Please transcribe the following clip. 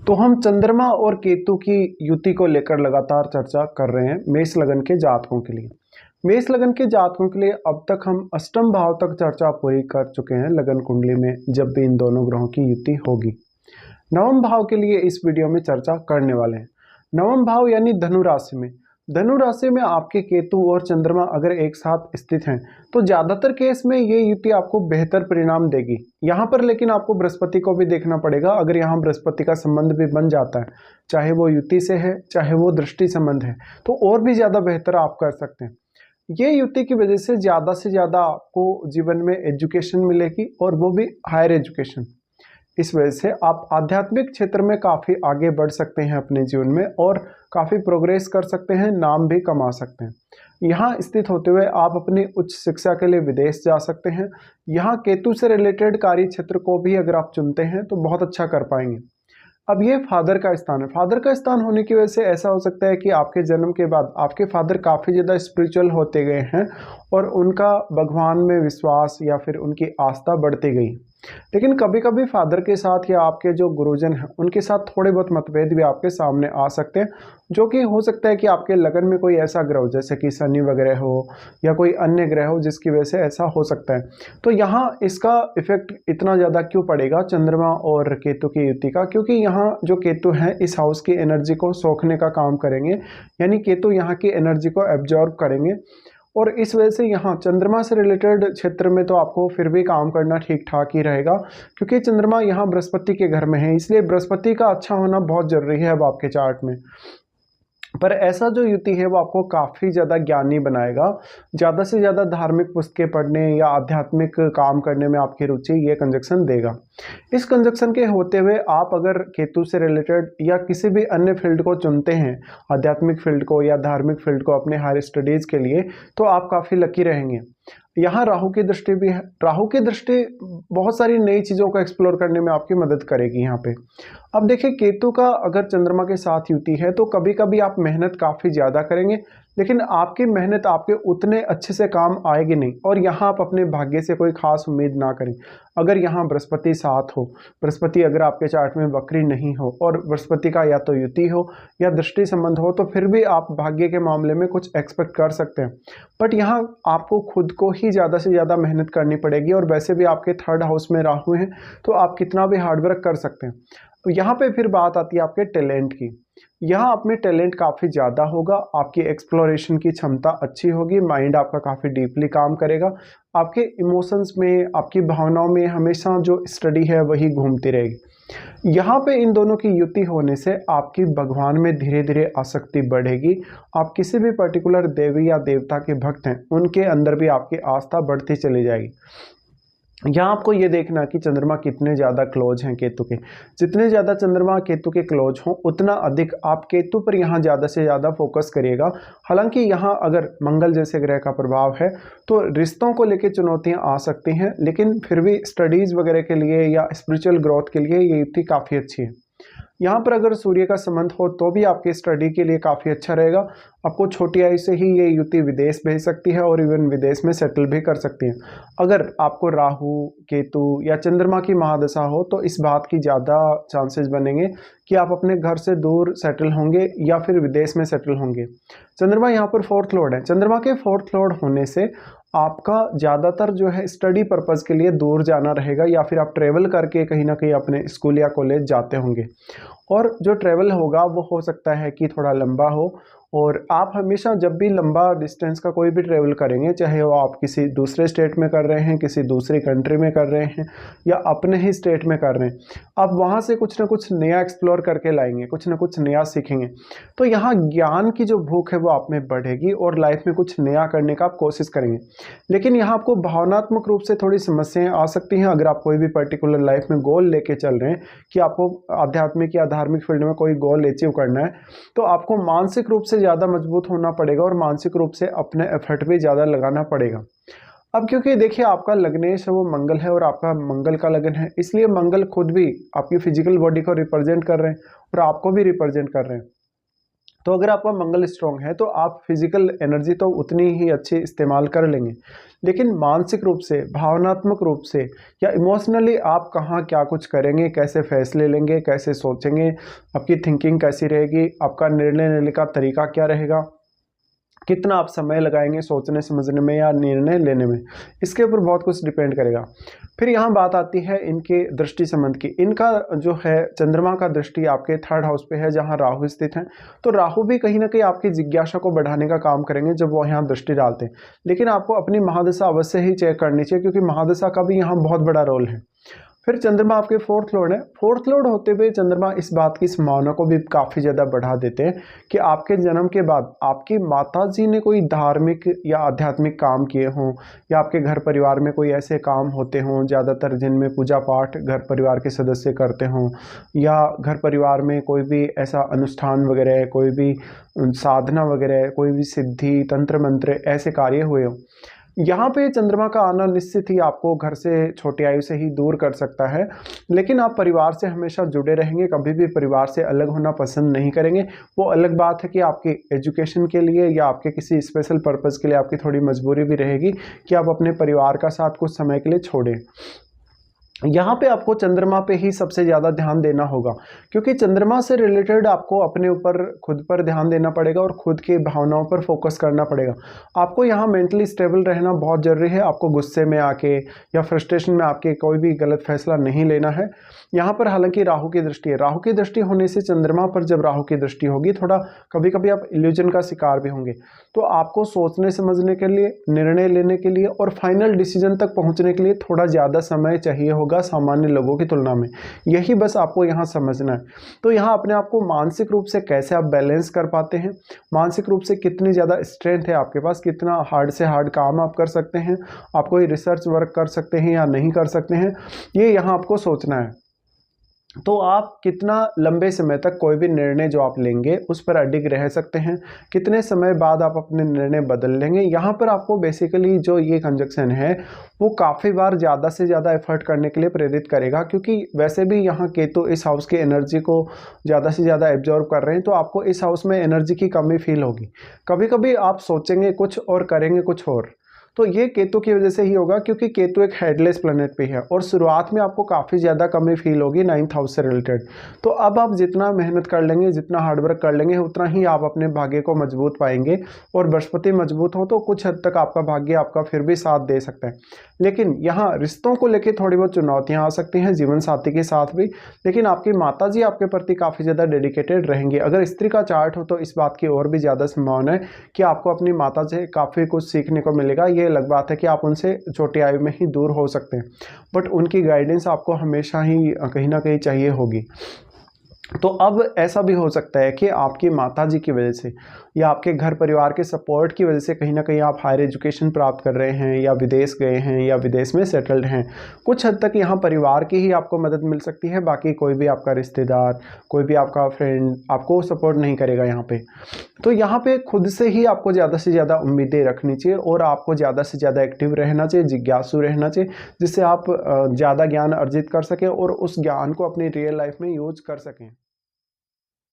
तो हम चंद्रमा और केतु की युति को लेकर लगातार चर्चा कर रहे हैं मेष लगन के जातकों के लिए। मेष लगन के जातकों के लिए अब तक हम अष्टम भाव तक चर्चा पूरी कर चुके हैं लगन कुंडली में जब भी इन दोनों ग्रहों की युति होगी। नवम भाव के लिए इस वीडियो में चर्चा करने वाले हैं। नवम भाव यानी धनु राशि में, धनु राशि में आपके केतु और चंद्रमा अगर एक साथ स्थित हैं तो ज्यादातर केस में ये युति आपको बेहतर परिणाम देगी। यहाँ पर लेकिन आपको बृहस्पति को भी देखना पड़ेगा। अगर यहाँ बृहस्पति का संबंध भी बन जाता है, चाहे वो युति से है चाहे वो दृष्टि संबंध है, तो और भी ज्यादा बेहतर आप कर सकते हैं। ये युति की वजह से ज्यादा आपको जीवन में एजुकेशन मिलेगी और वो भी हायर एजुकेशन। इस वजह से आप आध्यात्मिक क्षेत्र में काफ़ी आगे बढ़ सकते हैं अपने जीवन में और काफ़ी प्रोग्रेस कर सकते हैं, नाम भी कमा सकते हैं। यहाँ स्थित होते हुए आप अपनी उच्च शिक्षा के लिए विदेश जा सकते हैं। यहाँ केतु से रिलेटेड कार्य क्षेत्र को भी अगर आप चुनते हैं तो बहुत अच्छा कर पाएंगे। अब ये फादर का स्थान है। फादर का स्थान होने की वजह से ऐसा हो सकता है कि आपके जन्म के बाद आपके फादर काफ़ी ज़्यादा स्पिरिचुअल होते गए हैं और उनका भगवान में विश्वास या फिर उनकी आस्था बढ़ती गई। लेकिन कभी कभी फादर के साथ या आपके जो गुरुजन हैं उनके साथ थोड़े बहुत मतभेद भी आपके सामने आ सकते हैं, जो कि हो सकता है कि आपके लगन में कोई ऐसा ग्रह हो जैसे कि शनि वगैरह हो या कोई अन्य ग्रह हो जिसकी वजह से ऐसा हो सकता है। तो यहाँ इसका इफेक्ट इतना ज़्यादा क्यों पड़ेगा चंद्रमा और केतु की युति का, क्योंकि यहाँ जो केतु हैं इस हाउस की एनर्जी को सोखने का काम करेंगे, यानी केतु यहाँ की एनर्जी को एब्जॉर्ब करेंगे। और इस वजह से यहाँ चंद्रमा से रिलेटेड क्षेत्र में तो आपको फिर भी काम करना ठीक ठाक ही रहेगा, क्योंकि चंद्रमा यहाँ बृहस्पति के घर में है, इसलिए बृहस्पति का अच्छा होना बहुत जरूरी है अब आपके चार्ट में। पर ऐसा जो युति है वो आपको काफ़ी ज़्यादा ज्ञानी बनाएगा। ज़्यादा से ज़्यादा धार्मिक पुस्तकें पढ़ने या आध्यात्मिक काम करने में आपकी रुचि ये कंजक्शन देगा। इस कंजक्शन के होते हुए आप अगर केतु से रिलेटेड या किसी भी अन्य फील्ड को चुनते हैं, आध्यात्मिक फील्ड को या धार्मिक फील्ड को अपने हायर स्टडीज़ के लिए, तो आप काफ़ी लकी रहेंगे। यहाँ राहु की दृष्टि भी है। राहु की दृष्टि बहुत सारी नई चीज़ों को एक्सप्लोर करने में आपकी मदद करेगी यहाँ पे। अब देखिए, केतु का अगर चंद्रमा के साथ युति है तो कभी कभी आप मेहनत काफ़ी ज़्यादा करेंगे, लेकिन आपकी मेहनत आपके उतने अच्छे से काम आएगी नहीं। और यहाँ आप अपने भाग्य से कोई खास उम्मीद ना करें। अगर यहाँ बृहस्पति साथ हो, बृहस्पति अगर आपके चार्ट में वक्री नहीं हो और बृहस्पति का या तो युति हो या दृष्टि संबंध हो, तो फिर भी आप भाग्य के मामले में कुछ एक्सपेक्ट कर सकते हैं। बट यहाँ आपको खुद को ही ज़्यादा से ज़्यादा मेहनत करनी पड़ेगी। और वैसे भी आपके थर्ड हाउस में राहु हैं, तो आप कितना भी हार्डवर्क कर सकते हैं। तो यहाँ पे फिर बात आती है आपके टैलेंट की। यहाँ आप में टैलेंट काफ़ी ज़्यादा होगा, आपकी एक्सप्लोरेशन की क्षमता अच्छी होगी, माइंड आपका काफ़ी डीपली काम करेगा, आपके इमोशंस में, आपकी भावनाओं में हमेशा जो स्टडी है वही घूमती रहेगी। यहाँ पे इन दोनों की युति होने से आपकी भगवान में धीरे धीरे आसक्ति बढ़ेगी। आप किसी भी पर्टिकुलर देवी या देवता के भक्त हैं, उनके अंदर भी आपकी आस्था बढ़ती चली जाएगी। यहाँ आपको ये देखना कि चंद्रमा कितने ज़्यादा क्लोज हैं केतु के। जितने ज़्यादा चंद्रमा केतु के क्लोज हों उतना अधिक आप केतु पर यहाँ ज़्यादा से ज़्यादा फोकस करिएगा। हालांकि यहाँ अगर मंगल जैसे ग्रह का प्रभाव है तो रिश्तों को लेकर चुनौतियाँ आ सकती हैं, लेकिन फिर भी स्टडीज़ वगैरह के लिए या स्पिरिचुअल ग्रोथ के लिए ये युति काफ़ी अच्छी है। यहाँ पर अगर सूर्य का संबंध हो तो भी आपके स्टडी के लिए काफ़ी अच्छा रहेगा। आपको छोटी आयु से ही ये युति विदेश भेज सकती है और इवन विदेश में सेटल भी कर सकती है। अगर आपको राहु, केतु या चंद्रमा की महादशा हो तो इस बात की ज़्यादा चांसेस बनेंगे कि आप अपने घर से दूर सेटल होंगे या फिर विदेश में सेटल होंगे। चंद्रमा यहाँ पर फोर्थ लॉर्ड है। चंद्रमा के फोर्थ लॉर्ड होने से आपका ज़्यादातर जो है स्टडी पर्पज़ के लिए दूर जाना रहेगा, या फिर आप ट्रेवल करके कहीं ना कहीं अपने स्कूल या कॉलेज जाते होंगे। और जो ट्रेवल होगा वो हो सकता है कि थोड़ा लंबा हो। और आप हमेशा जब भी लंबा डिस्टेंस का कोई भी ट्रेवल करेंगे, चाहे वो आप किसी दूसरे स्टेट में कर रहे हैं, किसी दूसरी कंट्री में कर रहे हैं या अपने ही स्टेट में कर रहे हैं, आप वहाँ से कुछ ना कुछ नया एक्सप्लोर करके लाएंगे, कुछ ना कुछ नया सीखेंगे। तो यहाँ ज्ञान की जो भूख है वो आप में बढ़ेगी और लाइफ में कुछ नया करने का आप कोशिश करेंगे। लेकिन यहाँ आपको भावनात्मक रूप से थोड़ी समस्याएं आ सकती हैं। अगर आप कोई भी पर्टिकुलर लाइफ में गोल लेके चल रहे हैं कि आपको आध्यात्मिक या धार्मिक फील्ड में कोई गोल अचीव करना है, तो आपको मानसिक रूप से ज़्यादा मजबूत होना पड़ेगा और मानसिक रूप से अपने एफर्ट भी ज़्यादा लगाना पड़ेगा। अब क्योंकि देखिए, आपका लग्नेश है वो मंगल है और आपका मंगल का लगन है, इसलिए मंगल खुद भी आपकी फिजिकल बॉडी को रिप्रेजेंट कर रहे हैं और आपको भी रिप्रेजेंट कर रहे हैं। तो अगर आपका मंगल स्ट्रांग है तो आप फिजिकल एनर्जी तो उतनी ही अच्छी इस्तेमाल कर लेंगे, लेकिन मानसिक रूप से, भावनात्मक रूप से या इमोशनली आप कहाँ क्या कुछ करेंगे, कैसे फैसले लेंगे, कैसे सोचेंगे, आपकी थिंकिंग कैसी रहेगी, आपका निर्णय लेने का तरीका क्या रहेगा, कितना आप समय लगाएंगे सोचने समझने में या निर्णय लेने में, इसके ऊपर बहुत कुछ डिपेंड करेगा। फिर यहाँ बात आती है इनके दृष्टि संबंध की। इनका जो है चंद्रमा का दृष्टि आपके 3rd हाउस पे है जहाँ राहु स्थित है, तो राहु भी कहीं ना कहीं आपकी जिज्ञासा को बढ़ाने का काम करेंगे जब वो यहाँ दृष्टि डालते हैं। लेकिन आपको अपनी महादशा अवश्य ही चेक करनी चाहिए, क्योंकि महादशा का भी यहाँ बहुत बड़ा रोल है। फिर चंद्रमा आपके 4th लॉर्ड है। 4th लॉर्ड होते हुए चंद्रमा इस बात की संभावना को भी काफ़ी ज़्यादा बढ़ा देते हैं कि आपके जन्म के बाद आपकी माताजी ने कोई धार्मिक या आध्यात्मिक काम किए हों, या आपके घर परिवार में कोई ऐसे काम होते हों ज़्यादातर जिनमें पूजा पाठ घर परिवार के सदस्य करते हों, या घर परिवार में कोई भी ऐसा अनुष्ठान वगैरह, कोई भी साधना वगैरह, कोई भी सिद्धि तंत्र मंत्र ऐसे कार्य हुए हों। यहाँ पे चंद्रमा का आना निश्चित ही आपको घर से छोटी आयु से ही दूर कर सकता है, लेकिन आप परिवार से हमेशा जुड़े रहेंगे, कभी भी परिवार से अलग होना पसंद नहीं करेंगे। वो अलग बात है कि आपके एजुकेशन के लिए या आपके किसी स्पेशल पर्पज़ के लिए आपकी थोड़ी मजबूरी भी रहेगी कि आप अपने परिवार का साथ कुछ समय के लिए छोड़ें। यहाँ पे आपको चंद्रमा पे ही सबसे ज़्यादा ध्यान देना होगा, क्योंकि चंद्रमा से रिलेटेड आपको अपने ऊपर खुद पर ध्यान देना पड़ेगा और खुद की भावनाओं पर फोकस करना पड़ेगा। आपको यहाँ मेंटली स्टेबल रहना बहुत ज़रूरी है। आपको गुस्से में आके या फ्रस्ट्रेशन में आके कोई भी गलत फैसला नहीं लेना है। यहाँ पर हालांकि राहु की दृष्टि है, राहु की दृष्टि होने से चंद्रमा पर जब राहु की दृष्टि होगी थोड़ा कभी कभी आप इल्यूजन का शिकार भी होंगे। तो आपको सोचने समझने के लिए, निर्णय लेने के लिए और फाइनल डिसीजन तक पहुँचने के लिए थोड़ा ज़्यादा समय चाहिए होगा सामान्य लोगों की तुलना में। यही बस आपको यहाँ समझना है। तो यहाँ अपने आप को मानसिक रूप से कैसे आप बैलेंस कर पाते हैं, मानसिक रूप से कितनी ज़्यादा स्ट्रेंथ है आपके पास, कितना हार्ड से हार्ड काम आप कर सकते हैं, आप कोई रिसर्च वर्क कर सकते हैं या नहीं कर सकते हैं, ये यहाँ आपको सोचना है। तो आप कितना लंबे समय तक कोई भी निर्णय जो आप लेंगे उस पर अडिग रह सकते हैं, कितने समय बाद आप अपने निर्णय बदल लेंगे। यहाँ पर आपको बेसिकली जो ये कंजक्शन है वो काफ़ी बार ज़्यादा से ज़्यादा एफर्ट करने के लिए प्रेरित करेगा, क्योंकि वैसे भी यहाँ केतु इस हाउस की एनर्जी को ज़्यादा से ज़्यादा एब्जॉर्व कर रहे हैं, तो आपको इस हाउस में एनर्जी की कमी फील होगी। कभी कभी आप सोचेंगे कुछ और करेंगे कुछ और। तो ये केतु की वजह से ही होगा, क्योंकि केतु एक हेडलेस प्लैनेट पे है और शुरुआत में आपको काफ़ी ज़्यादा कमी फील होगी 9th हाउस से रिलेटेड। तो अब आप जितना मेहनत कर लेंगे, जितना हार्डवर्क कर लेंगे, उतना ही आप अपने भाग्य को मजबूत पाएंगे। और बृहस्पति मजबूत हो तो कुछ हद तक आपका भाग्य आपका फिर भी साथ दे सकता है। लेकिन यहाँ रिश्तों को लेकर थोड़ी बहुत चुनौतियाँ आ सकती हैं, जीवन साथी के साथ भी। लेकिन आपकी माताजी आपके प्रति काफ़ी ज़्यादा डेडिकेटेड रहेंगी। अगर स्त्री का चार्ट हो तो इस बात की और भी ज़्यादा संभावना है कि आपको अपनी माता से काफ़ी कुछ सीखने को मिलेगा। ये अलग बात है कि आप उनसे छोटी आयु में ही दूर हो सकते हैं, बट उनकी गाइडेंस आपको हमेशा ही कहीं ना कहीं चाहिए होगी। तो अब ऐसा भी हो सकता है कि आपकी माताजी की वजह से या आपके घर परिवार के सपोर्ट की वजह से कहीं ना कहीं आप हायर एजुकेशन प्राप्त कर रहे हैं या विदेश गए हैं या विदेश में सेटल्ड हैं। कुछ हद तक यहाँ परिवार की ही आपको मदद मिल सकती है, बाकी कोई भी आपका रिश्तेदार, कोई भी आपका फ्रेंड आपको सपोर्ट नहीं करेगा यहाँ पे। तो यहाँ पे खुद से ही आपको ज़्यादा से ज़्यादा उम्मीदें रखनी चाहिए और आपको ज़्यादा से ज़्यादा एक्टिव रहना चाहिए, जिज्ञासु रहना चाहिए, जिससे आप ज़्यादा ज्ञान अर्जित कर सकें और उस ज्ञान को अपनी रियल लाइफ में यूज कर सकें।